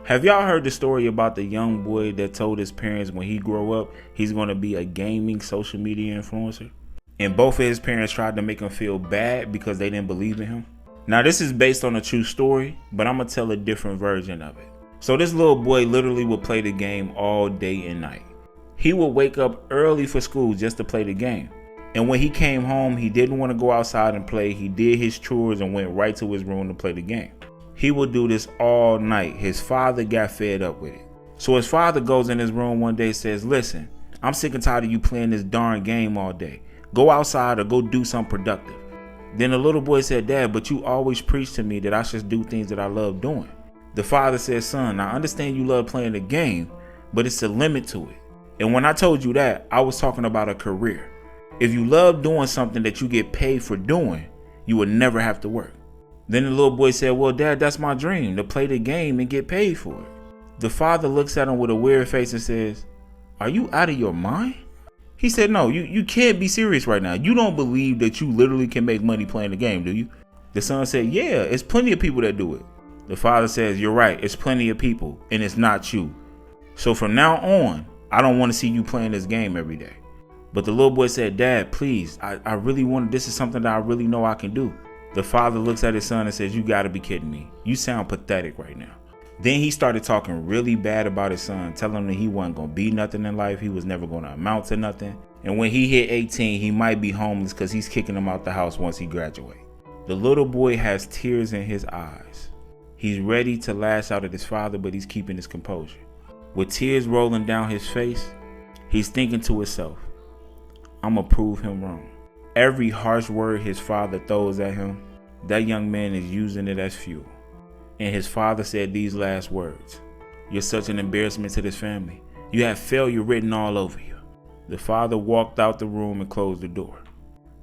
Have y'all heard the story about the young boy that told his parents when he grow up, he's going to be a gaming social media influencer? And both of his parents tried to make him feel bad because they didn't believe in him. Now, this is based on a true story, but I'm going to tell a different version of it. So this little boy literally would play the game all day and night. He would wake up early for school just to play the game. And when he came home, he didn't want to go outside and play. He did his chores and went right to his room to play the game. He would do this all night. His father got fed up with it. So his father goes in his room one day and says, listen, I'm sick and tired of you playing this darn game all day. Go outside or go do something productive. Then the little boy said, Dad, but you always preach to me that I should do things that I love doing. The father said, son, I understand you love playing the game, but it's a limit to it. And when I told you that, I was talking about a career. If you love doing something that you get paid for doing, you will never have to work. Then the little boy said, well, Dad, that's my dream, to play the game and get paid for it. The father looks at him with a weird face and says, are you out of your mind? He said, no, you can't be serious right now. You don't believe that you literally can make money playing the game, do you? The son said, yeah, it's plenty of people that do it. The father says, you're right, it's plenty of people, and it's not you. So from now on, I don't want to see you playing this game every day. But the little boy said, Dad, please, I really want, this is something that I really know I can do. The father looks at his son and says, you got to be kidding me. You sound pathetic right now. Then he started talking really bad about his son, telling him that he wasn't going to be nothing in life. He was never going to amount to nothing. And when he hit 18, he might be homeless because he's kicking him out the house once he graduates. The little boy has tears in his eyes. He's ready to lash out at his father, but he's keeping his composure. With tears rolling down his face, he's thinking to himself, I'm going to prove him wrong. Every harsh word his father throws at him, that young man is using it as fuel. And his father said these last words, you're such an embarrassment to this family. You have failure written all over you. The father walked out the room and closed the door.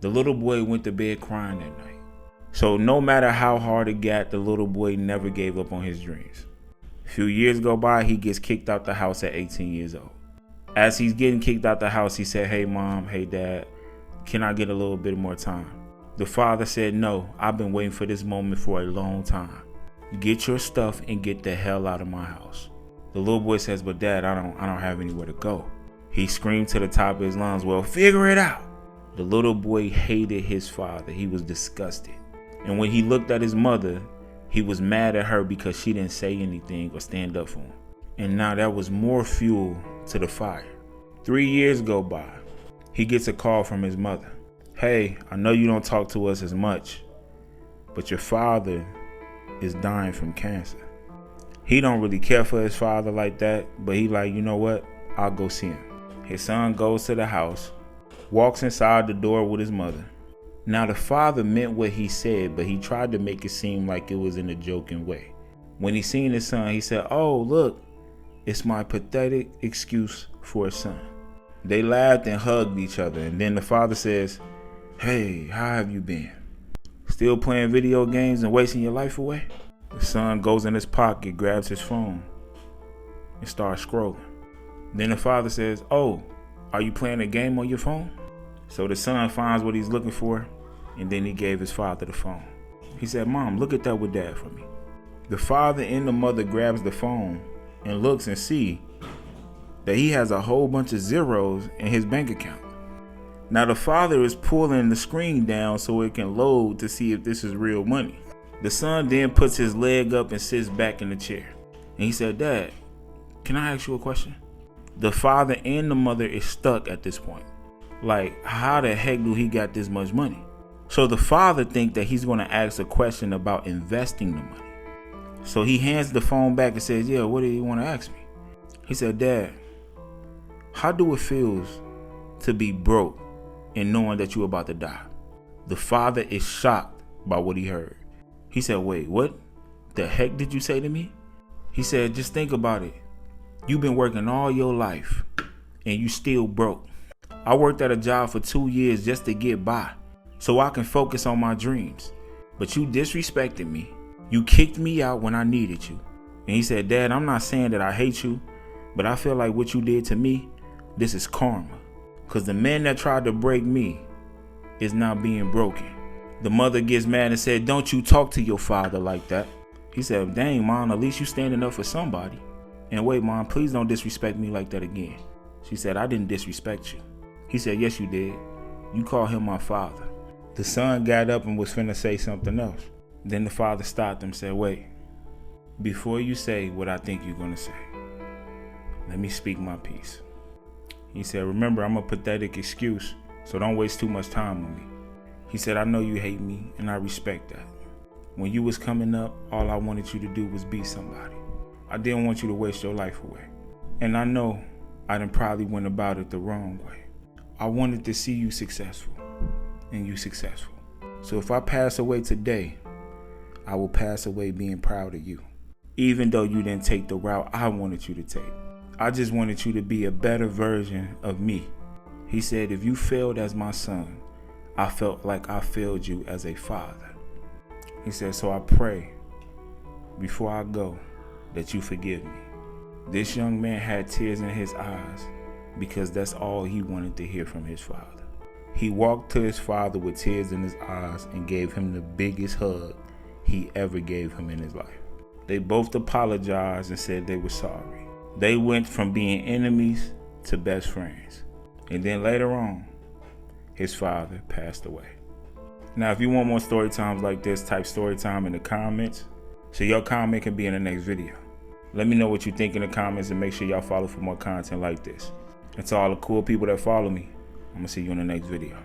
The little boy went to bed crying that night. So no matter how hard it got, the little boy never gave up on his dreams. A few years go by, he gets kicked out the house at 18 years old. As he's getting kicked out the house, he said, hey mom, hey dad, can I get a little bit more time? The father said, no, I've been waiting for this moment for a long time. Get your stuff and get the hell out of my house. The little boy says, but dad, I don't have anywhere to go. He screamed to the top of his lungs, well, figure it out. The little boy hated his father. He was disgusted. And when he looked at his mother, he was mad at her because she didn't say anything or stand up for him. And now that was more fuel to the fire. 3 years go by. He gets a call from his mother. Hey, I know you don't talk to us as much, but your father is dying from cancer. He don't really care for his father like that, but he like, you know what? I'll go see him. His son goes to the house, walks inside the door with his mother. Now the father meant what he said, but he tried to make it seem like it was in a joking way. When he seen his son, he said, oh, look, it's my pathetic excuse for a son. They laughed and hugged each other, and then the father says, hey, how have you been? Still playing video games and wasting your life away? The son goes in his pocket, grabs his phone, and starts scrolling. Then the father says, oh, are you playing a game on your phone? So the son finds what he's looking for, and then he gave his father the phone. He said, Mom, look at that with Dad for me. The father and the mother grabs the phone and looks and see that he has a whole bunch of zeros in his bank account. Now the father is pulling the screen down so it can load to see if this is real money. The son then puts his leg up and sits back in the chair. And he said, Dad, can I ask you a question? The father and the mother is stuck at this point. Like, how the heck do he got this much money? So the father thinks that he's going to ask a question about investing the money. So he hands the phone back and says, yeah, what do you want to ask me? He said, Dad, how do it feel to be broke and knowing that you're about to die? The father is shocked by what he heard. He said, wait, what the heck did you say to me? He said, just think about it. You've been working all your life and you still broke. I worked at a job for 2 years just to get by so I can focus on my dreams. But you disrespected me. You kicked me out when I needed you. And he said, Dad, I'm not saying that I hate you, but I feel like what you did to me, this is karma. Because the man that tried to break me is now being broken. The mother gets mad and said, don't you talk to your father like that. He said, dang, Mom, at least you standing up for somebody. And wait, Mom, please don't disrespect me like that again. She said, I didn't disrespect you. He said, yes, you did. You called him my father. The son got up and was finna say something else. Then the father stopped him and said, wait, before you say what I think you're gonna say, let me speak my piece. He said, remember, I'm a pathetic excuse, so don't waste too much time on me. He said, I know you hate me, and I respect that. When you was coming up, all I wanted you to do was be somebody. I didn't want you to waste your life away. And I know I done probably went about it the wrong way. I wanted to see you successful, and you successful. So if I pass away today, I will pass away being proud of you. Even though you didn't take the route I wanted you to take. I just wanted you to be a better version of me. He said, if you failed as my son, I felt like I failed you as a father. He said, so I pray before I go that you forgive me. This young man had tears in his eyes because that's all he wanted to hear from his father. He walked to his father with tears in his eyes and gave him the biggest hug he ever gave him in his life. They both apologized and said they were sorry. They went from being enemies to best friends. And then later on, his father passed away. Now, if you want more story times like this, type story time in the comments so your comment can be in the next video. Let me know what you think in the comments and make sure y'all follow for more content like this. And to all the cool people that follow me, I'm gonna see you in the next video.